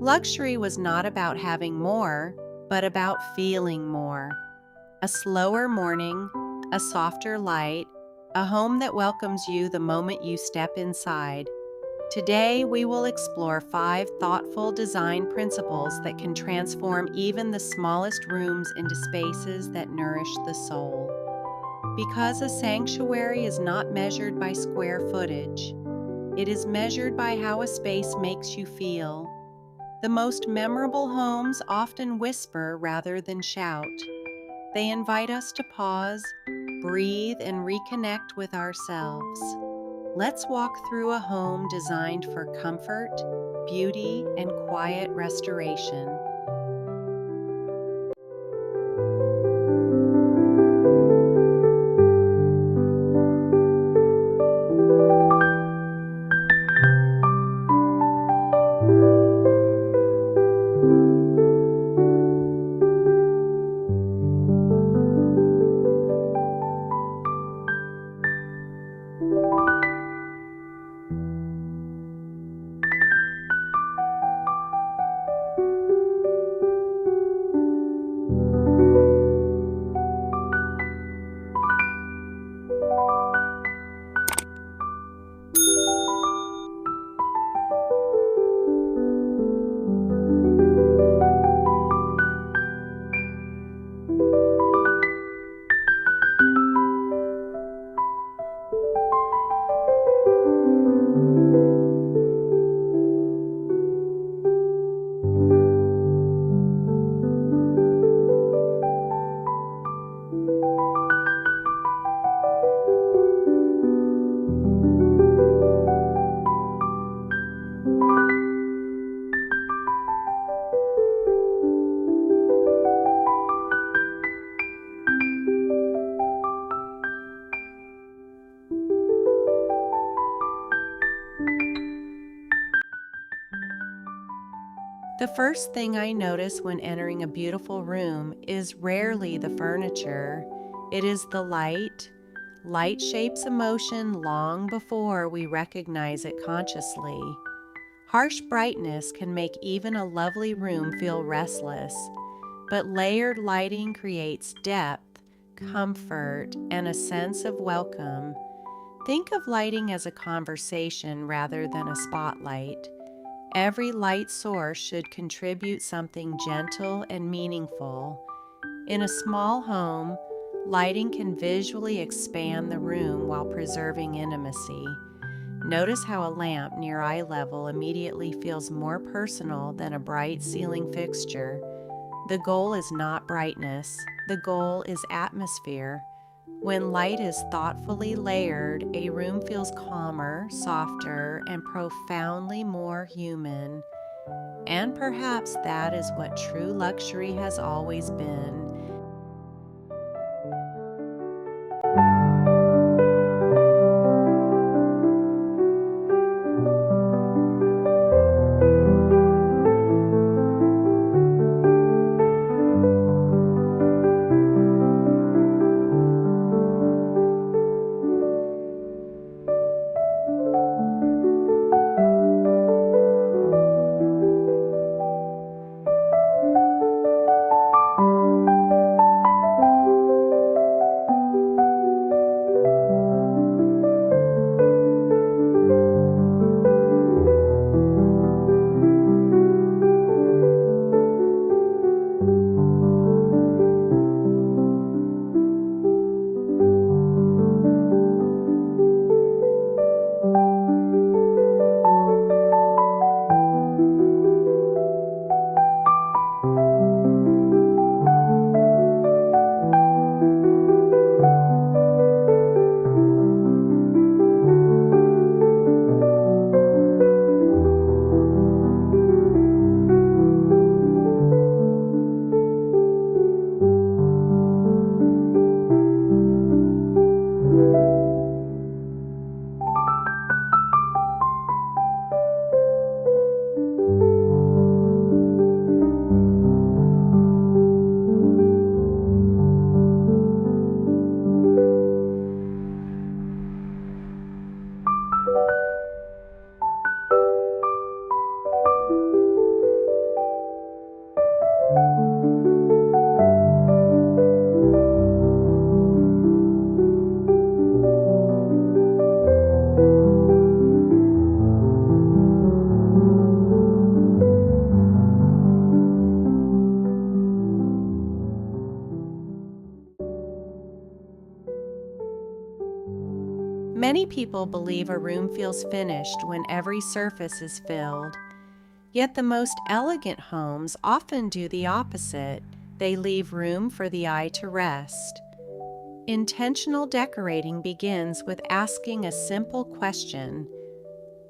Luxury was not about having more, but about feeling more. A slower morning, a softer light, a home that welcomes you the moment you step inside. Today, we will explore 5 thoughtful design principles that can transform even the smallest rooms into spaces that nourish the soul. Because a sanctuary is not measured by square footage, it is measured by how a space makes you feel. The most memorable homes often whisper rather than shout. They invite us to pause, breathe, and reconnect with ourselves. Let's walk through a home designed for comfort, beauty, and quiet restoration. The first thing I notice when entering a beautiful room is rarely the furniture. It is the light. Light shapes emotion long before we recognize it consciously. Harsh brightness can make even a lovely room feel restless, but layered lighting creates depth, comfort, and a sense of welcome. Think of lighting as a conversation rather than a spotlight. Every light source should contribute something gentle and meaningful. In a small home, lighting can visually expand the room while preserving intimacy. Notice how a lamp near eye level immediately feels more personal than a bright ceiling fixture. The goal is not brightness, the goal is atmosphere. When light is thoughtfully layered, a room feels calmer, softer, and profoundly more human. And perhaps that is what true luxury has always been. Many people believe a room feels finished when every surface is filled. Yet the most elegant homes often do the opposite. They leave room for the eye to rest. Intentional decorating begins with asking a simple question: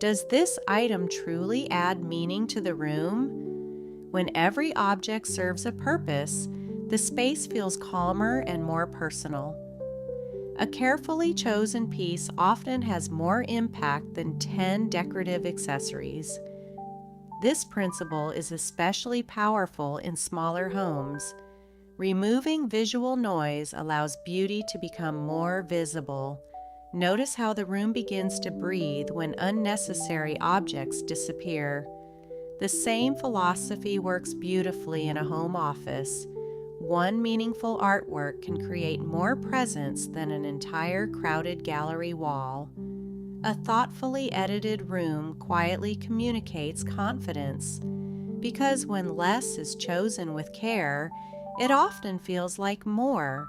does this item truly add meaning to the room? When every object serves a purpose, the space feels calmer and more personal. A carefully chosen piece often has more impact than 10 decorative accessories. This principle is especially powerful in smaller homes. Removing visual noise allows beauty to become more visible. Notice how the room begins to breathe when unnecessary objects disappear. The same philosophy works beautifully in a home office. One meaningful artwork can create more presence than an entire crowded gallery wall. A thoughtfully edited room quietly communicates confidence, because when less is chosen with care, it often feels like more.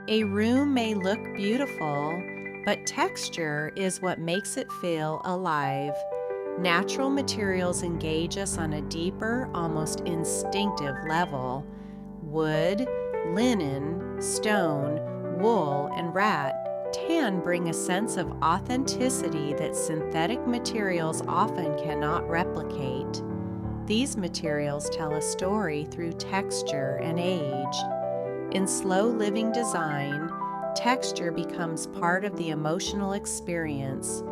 A room may look beautiful, but texture is what makes it feel alive. Natural materials engage us on a deeper, almost instinctive level. Wood, linen, stone, wool, and tan bring a sense of authenticity that synthetic materials often cannot replicate. These materials tell a story through texture and age. In slow living design, texture becomes part of the emotional experience.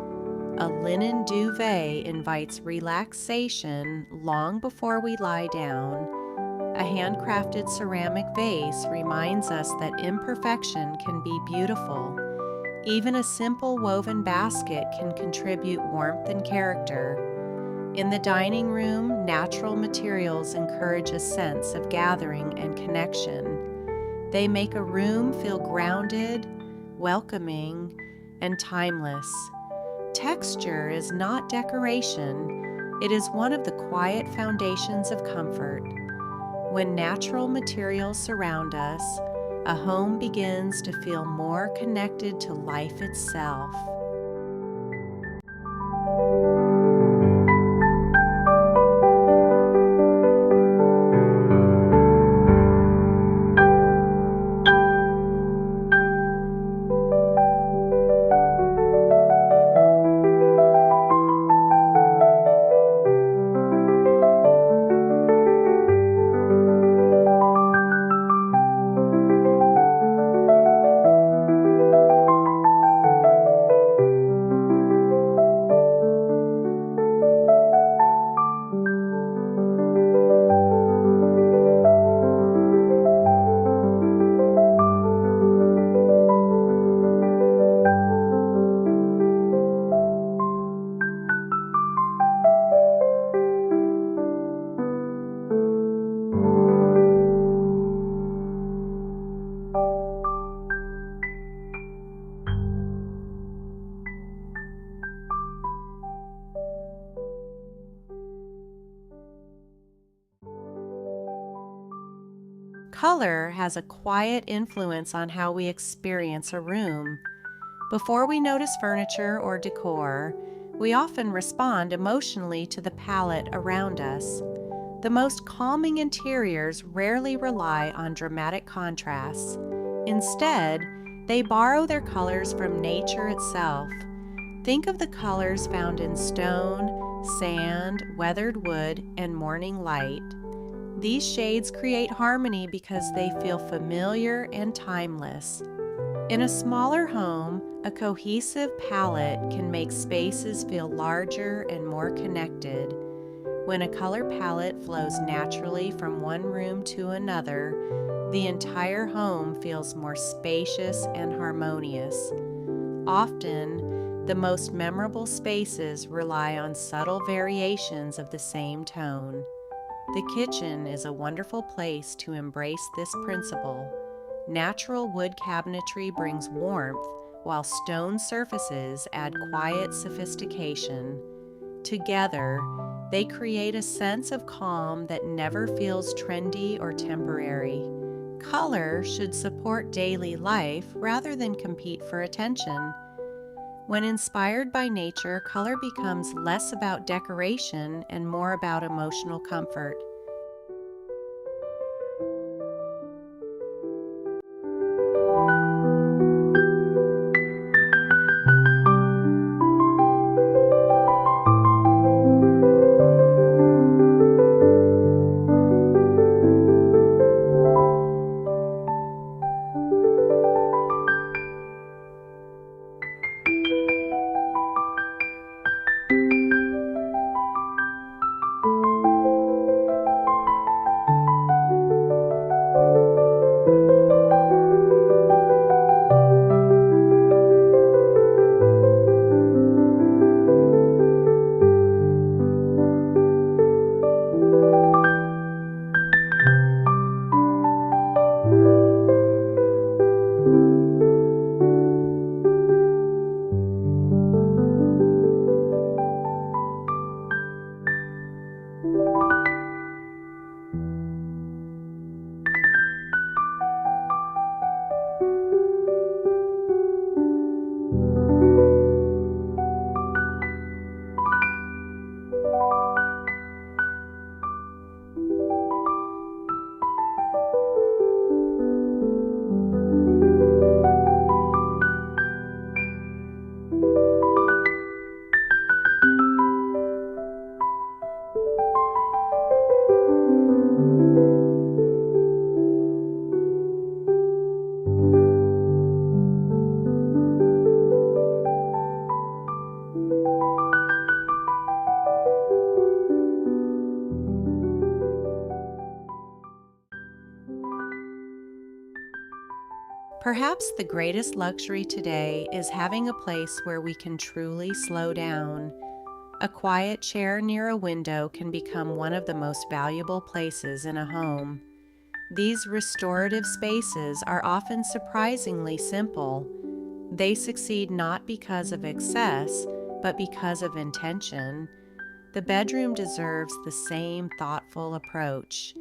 A linen duvet invites relaxation long before we lie down. A handcrafted ceramic vase reminds us that imperfection can be beautiful. Even a simple woven basket can contribute warmth and character. In the dining room, natural materials encourage a sense of gathering and connection. They make a room feel grounded, welcoming, and timeless. Texture is not decoration, it is one of the quiet foundations of comfort. When natural materials surround us, a home begins to feel more connected to life itself. Color has a quiet influence on how we experience a room. Before we notice furniture or decor, we often respond emotionally to the palette around us. The most calming interiors rarely rely on dramatic contrasts. Instead, they borrow their colors from nature itself. Think of the colors found in stone, sand, weathered wood, and morning light. These shades create harmony because they feel familiar and timeless. In a smaller home, a cohesive palette can make spaces feel larger and more connected. When a color palette flows naturally from one room to another, the entire home feels more spacious and harmonious. Often, the most memorable spaces rely on subtle variations of the same tone. The kitchen is a wonderful place to embrace this principle. Natural wood cabinetry brings warmth, while stone surfaces add quiet sophistication. Together, they create a sense of calm that never feels trendy or temporary. Color should support daily life rather than compete for attention. When inspired by nature, color becomes less about decoration and more about emotional comfort. Perhaps the greatest luxury today is having a place where we can truly slow down. A quiet chair near a window can become one of the most valuable places in a home. These restorative spaces are often surprisingly simple. They succeed not because of excess, but because of intention. The bedroom deserves the same thoughtful approach.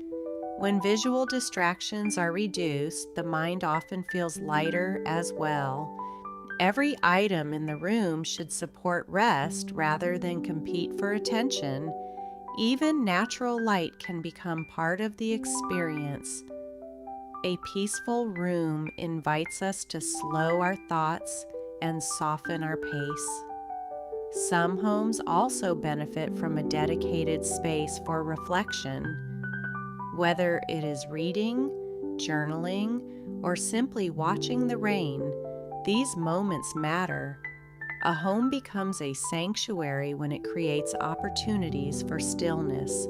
When visual distractions are reduced, the mind often feels lighter as well. Every item in the room should support rest rather than compete for attention. Even natural light can become part of the experience. A peaceful room invites us to slow our thoughts and soften our pace. Some homes also benefit from a dedicated space for reflection. Whether it is reading, journaling, or simply watching the rain, these moments matter. A home becomes a sanctuary when it creates opportunities for stillness.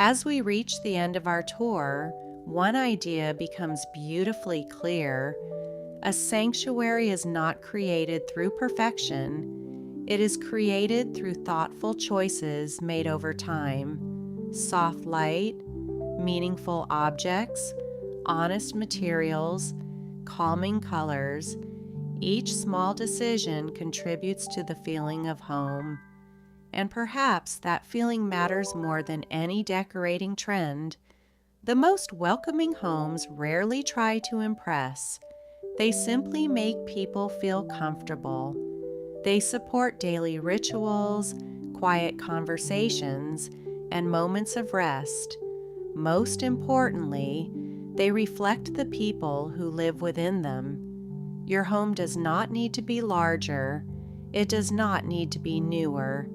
As we reach the end of our tour, one idea becomes beautifully clear. A sanctuary is not created through perfection. It is created through thoughtful choices made over time. Soft light, meaningful objects, honest materials, calming colors. Each small decision contributes to the feeling of home. And perhaps that feeling matters more than any decorating trend. The most welcoming homes rarely try to impress. They simply make people feel comfortable. They support daily rituals, quiet conversations, and moments of rest. Most importantly, they reflect the people who live within them. Your home does not need to be larger. It does not need to be newer.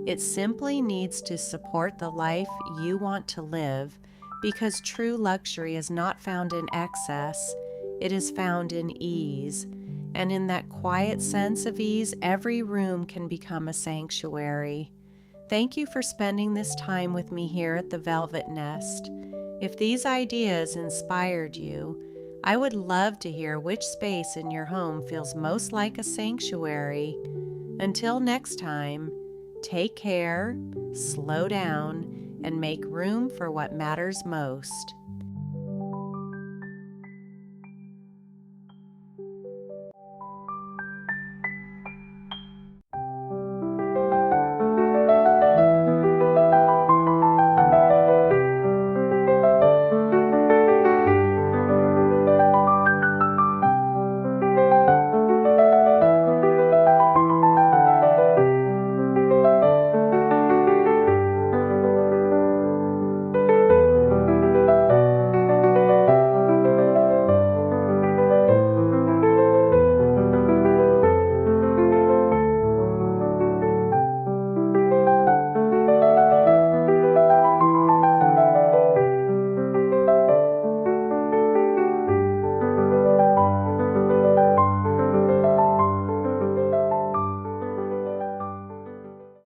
It simply needs to support the life you want to live, because true luxury is not found in excess. It is found in ease. And in that quiet sense of ease, every room can become a sanctuary. Thank you for spending this time with me here at the Velvet Nest. If these ideas inspired you, I would love to hear which space in your home feels most like a sanctuary. Until next time, take care, slow down, and make room for what matters most.